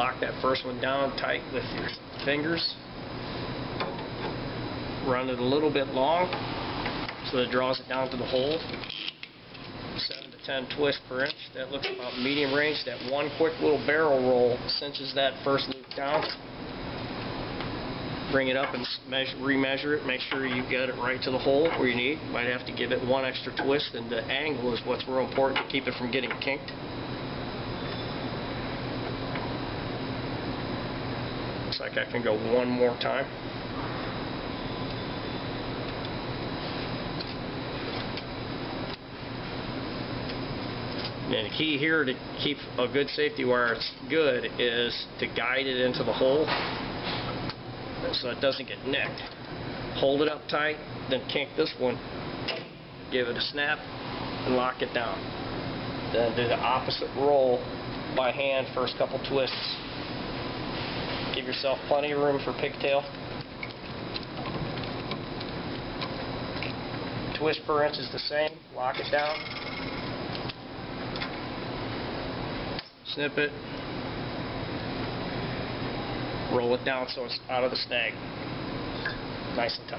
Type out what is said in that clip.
lock that first one down tight with your fingers. Run it a little bit long so that it draws it down to the hole. 7 to 10 twists per inch. That looks about medium range. That one quick little barrel roll cinches that first loop down. Bring it up and remeasure it. Make sure you get it right to the hole where you need. Might have to give it one extra twist, and the angle is what's real important to keep it from getting kinked. Looks like I can go one more time. And the key here to keep a good safety wire good is to guide it into the hole so it doesn't get nicked. Hold it up tight, then kink this one, give it a snap, and lock it down. Then do the opposite roll by hand, first couple twists. Give yourself plenty of room for pigtail. Twist per inch is the same, lock it down. Snip it, roll it down so it's out of the snag, nice and tight.